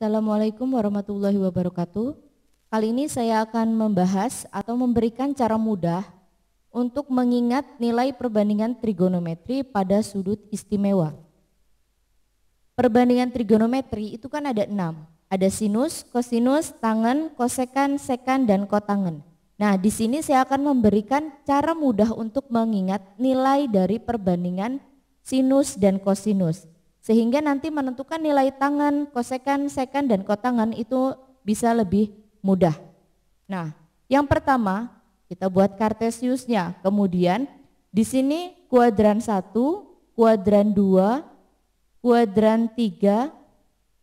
Assalamualaikum warahmatullahi wabarakatuh. Kali ini saya akan membahas atau memberikan cara mudah untuk mengingat nilai perbandingan trigonometri pada sudut istimewa. Perbandingan trigonometri itu kan ada 6. Ada sinus, kosinus, tangen, kosekan, sekan, dan kotangen. Nah, di sini saya akan memberikan cara mudah untuk mengingat nilai dari perbandingan sinus dan kosinus. Sehingga nanti menentukan nilai tangen, kosekan, sekan, dan kotangen itu bisa lebih mudah. Nah, yang pertama kita buat kartesiusnya. Kemudian di sini kuadran 1, kuadran 2, kuadran 3,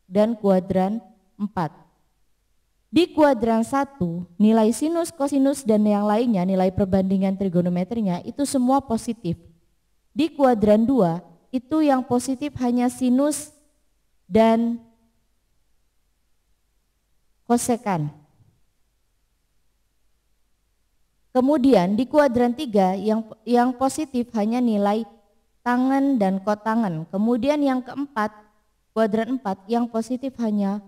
dan kuadran 4. Di kuadran 1, nilai sinus, kosinus, dan yang lainnya, nilai perbandingan trigonometrinya itu semua positif. Di kuadran 2, itu yang positif hanya sinus dan kosekan. Kemudian di kuadran 3 yang positif hanya nilai tangen dan kotangen. Kemudian yang keempat, kuadran 4 yang positif hanya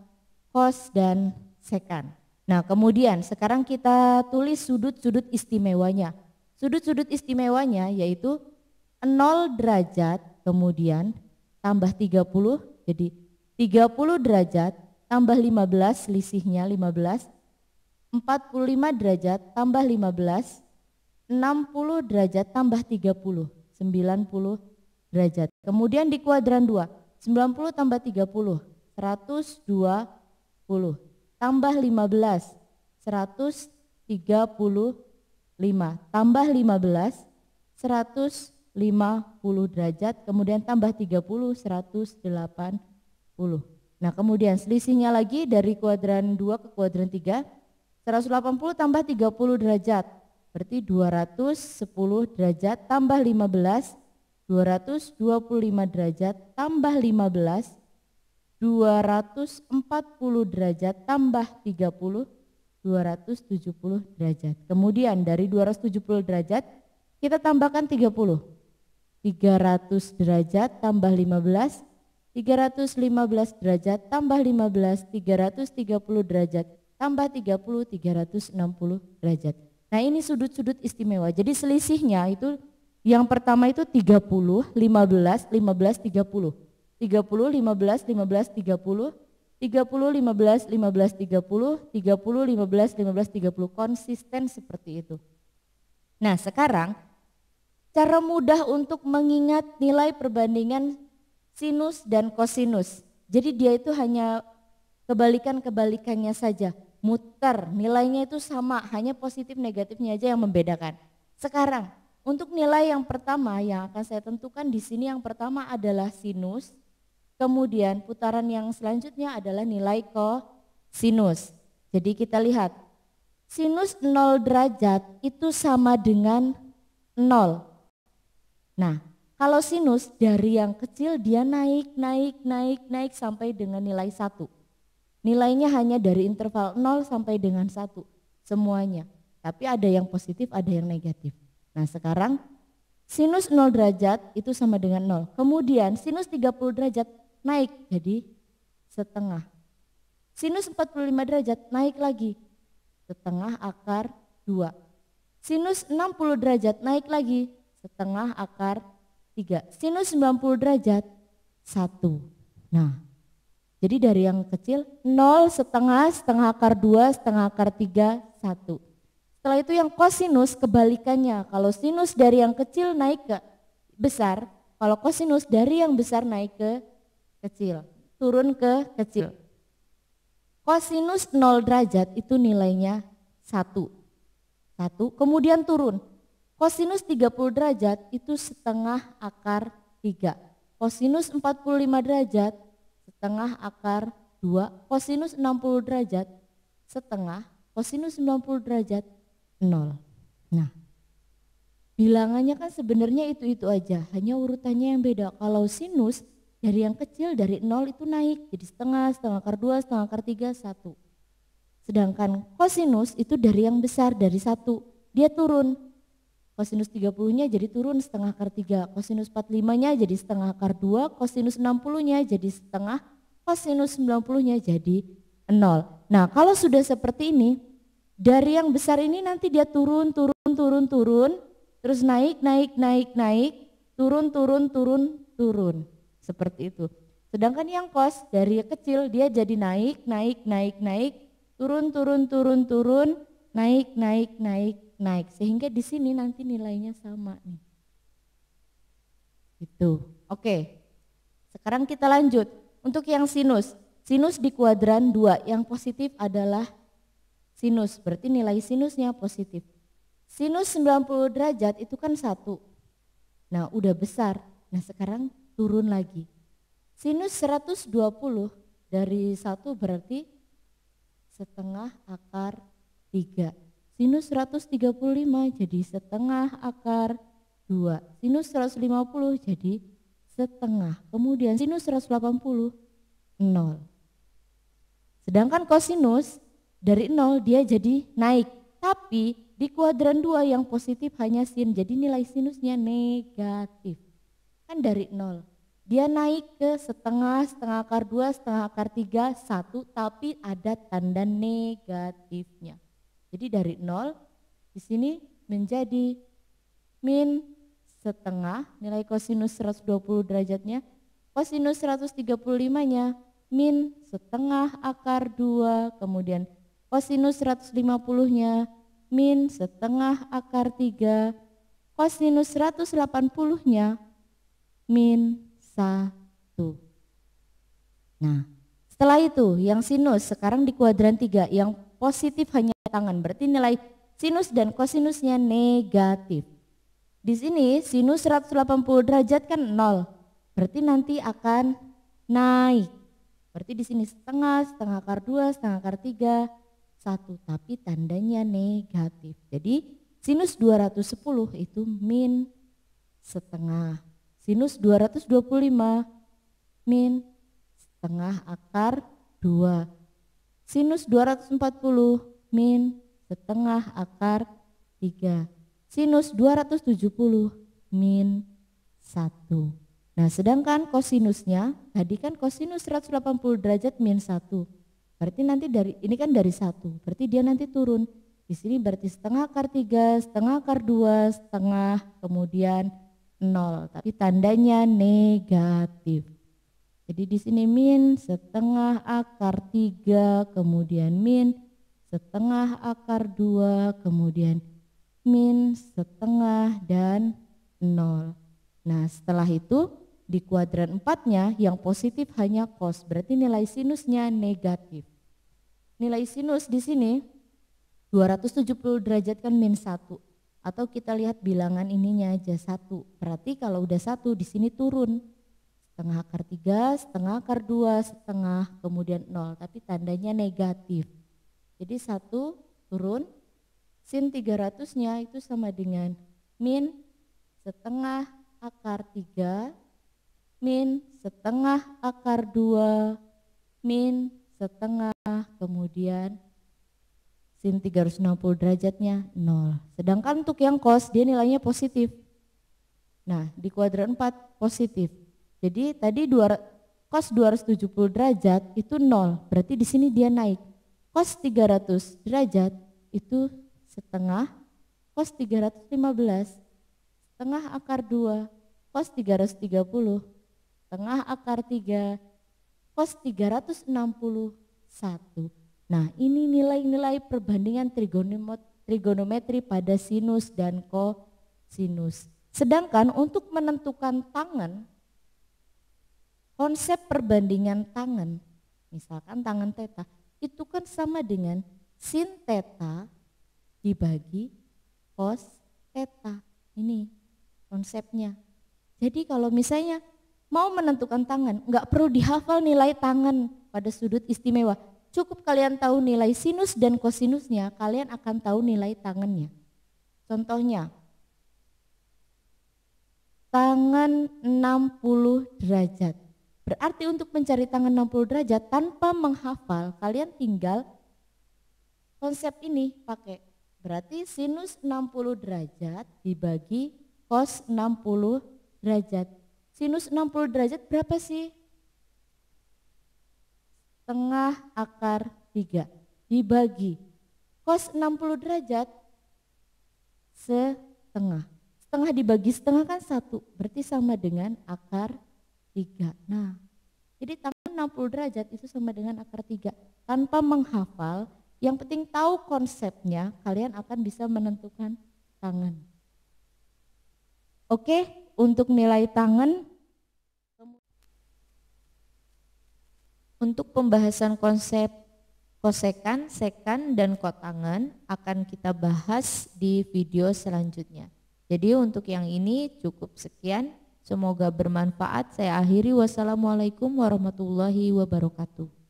kos dan sekan. Nah, kemudian sekarang kita tulis sudut-sudut istimewanya. Sudut-sudut istimewanya yaitu 0 derajat, kemudian tambah 30, jadi 30 derajat tambah 15, selisihnya 15, 45 derajat tambah 15, 60 derajat tambah 30, 90 derajat. Kemudian di kuadran 2, 90 tambah 30, 120, tambah 15, 135, tambah 15, 150 derajat, kemudian tambah 30, 180. Nah, kemudian selisihnya lagi dari kuadran 2 ke kuadran 3, 180 tambah 30 derajat, berarti 210 derajat tambah 15, 225 derajat tambah 15, 240 derajat tambah 30, 270 derajat. Kemudian dari 270 derajat kita tambahkan 30. 300 derajat tambah 15, 315 derajat tambah 15, 330 derajat tambah 30, 360 derajat. Nah, ini sudut-sudut istimewa. Jadi selisihnya itu yang pertama itu 30, 15, 15, 30. 30, 15, 15, 30. 30, 15, 15, 30. 30, 15, 15, 30. Konsisten seperti itu. Nah, sekarang cara mudah untuk mengingat nilai perbandingan sinus dan kosinus. Jadi dia itu hanya kebalikan-kebalikannya saja, muter, nilainya itu sama, hanya positif negatifnya aja yang membedakan. Sekarang untuk nilai yang pertama yang akan saya tentukan di sini, yang pertama adalah sinus, kemudian putaran yang selanjutnya adalah nilai kosinus. Jadi kita lihat, sinus 0 derajat itu sama dengan 0. Nah, kalau sinus dari yang kecil dia naik sampai dengan nilai 1. Nilainya hanya dari interval 0 sampai dengan 1 semuanya. Tapi ada yang positif, ada yang negatif. Nah, sekarang sinus 0 derajat itu sama dengan 0. Kemudian sinus 30 derajat naik jadi setengah. Sinus 45 derajat naik lagi setengah akar 2. Sinus 60 derajat naik lagi setengah akar 3. Sinus 90 derajat 1. Nah, jadi dari yang kecil 0, setengah akar 2, setengah akar 3, 1. Setelah itu yang kosinus kebalikannya. Kalau sinus dari yang kecil naik ke besar, kalau kosinus dari yang besar naik ke kecil, turun ke kecil. Kosinus 0 derajat itu nilainya 1. Kemudian turun. Kosinus 30 derajat itu setengah akar 3. Kosinus 45 derajat setengah akar 2. Kosinus 60 derajat setengah. Kosinus 90 derajat 0. Nah, bilangannya kan sebenarnya itu aja, hanya urutannya yang beda. Kalau sinus dari yang kecil dari 0 itu naik jadi setengah akar 2, setengah akar 3, 1. Sedangkan kosinus itu dari yang besar, dari 1, dia turun. Kosinus 30-nya jadi turun setengah akar 3, kosinus 45-nya jadi setengah akar 2, kosinus 60-nya jadi setengah Kosinus 90-nya jadi 0. Nah, kalau sudah seperti ini, dari yang besar ini nanti dia turun, terus naik, turun. Seperti itu. Sedangkan yang cos dari yang kecil dia jadi naik, turun, naik. Sehingga di sini nanti nilainya sama nih. Itu. Oke. Sekarang kita lanjut. Untuk yang sinus. Sinus di kuadran 2, yang positif adalah sinus, berarti nilai sinusnya positif. Sinus 90 derajat itu kan 1. Nah, udah besar. Nah, sekarang turun lagi. Sinus 120 dari 1 berarti setengah akar 3. Sinus 135 jadi setengah akar 2. Sinus 150 jadi setengah. Kemudian sinus 180 0. Sedangkan kosinus dari 0 dia jadi naik. Tapi di kuadran 2 yang positif hanya sin. Jadi nilai sinusnya negatif. Kan dari 0. Dia naik ke setengah akar 2, setengah akar 3, 1. Tapi ada tanda negatifnya. Jadi dari 0 di sini menjadi min setengah. Nilai kosinus 120 derajatnya. Kosinus 135-nya min setengah akar 2, kemudian kosinus 150-nya min setengah akar 3, kosinus 180-nya min 1. Nah, setelah itu yang sinus sekarang di kuadran 3, yang positif hanya tangan, berarti nilai sinus dan kosinusnya negatif. Di sini sinus 180 derajat kan 0, berarti nanti akan naik. Berarti di sini setengah akar 2, setengah akar 3, 1. Tapi tandanya negatif. Jadi sinus 210 itu min setengah. Sinus 225 min setengah akar 2. Sinus 240 min setengah akar 3. Sinus 270 min 1. Nah, sedangkan kosinusnya, tadi kan kosinus 180 derajat min 1. Berarti nanti dari ini kan dari 1. Berarti dia nanti turun. Di sini berarti setengah akar 3, setengah akar 2, setengah, kemudian 0. Tapi tandanya negatif. Jadi di sini min setengah akar 3, kemudian min setengah akar 2, kemudian min setengah dan 0. Nah, setelah itu di kuadran 4-nya yang positif hanya cos, berarti nilai sinusnya negatif. Nilai sinus di sini 270 derajat kan min 1. Atau kita lihat bilangan ininya aja 1. Berarti kalau udah 1 di sini turun. Setengah akar 3, setengah akar 2, setengah, kemudian 0. Tapi tandanya negatif. Jadi 1 turun, sin 300-nya itu sama dengan min setengah akar 3, min setengah akar 2, min setengah, kemudian sin 360 derajatnya 0. Sedangkan untuk yang cos dia nilainya positif. Nah, di kuadran 4 positif. Jadi tadi cos 270 derajat itu 0, berarti di sini dia naik. Cos 300 derajat itu setengah, cos 315, setengah akar 2, cos 330, setengah akar 3, cos 361. Nah, ini nilai-nilai perbandingan trigonometri pada sinus dan kosinus. Sedangkan untuk menentukan tangen, konsep perbandingan tangen, misalkan tangen theta, itu kan sama dengan sin theta dibagi cos theta. Ini konsepnya. Jadi kalau misalnya mau menentukan tangen, nggak perlu dihafal nilai tangen pada sudut istimewa. Cukup kalian tahu nilai sinus dan kosinusnya, kalian akan tahu nilai tangennya. Contohnya, tangen 60 derajat. Berarti untuk mencari tangen 60 derajat tanpa menghafal, kalian tinggal konsep ini pakai. Berarti sinus 60 derajat dibagi cos 60 derajat. Sinus 60 derajat berapa sih? setengah akar 3 dibagi cos 60 derajat setengah. Setengah dibagi setengah kan 1, berarti sama dengan akar 3. Nah, jadi tangan 60 derajat itu sama dengan akar 3. Tanpa menghafal, yang penting tahu konsepnya, kalian akan bisa menentukan tangan. Oke, untuk nilai tangan, untuk pembahasan konsep kosekan, sekan, dan kotangan akan kita bahas di video selanjutnya. Jadi untuk yang ini cukup sekian. Semoga bermanfaat. Saya akhiri. Wassalamualaikum warahmatullahi wabarakatuh.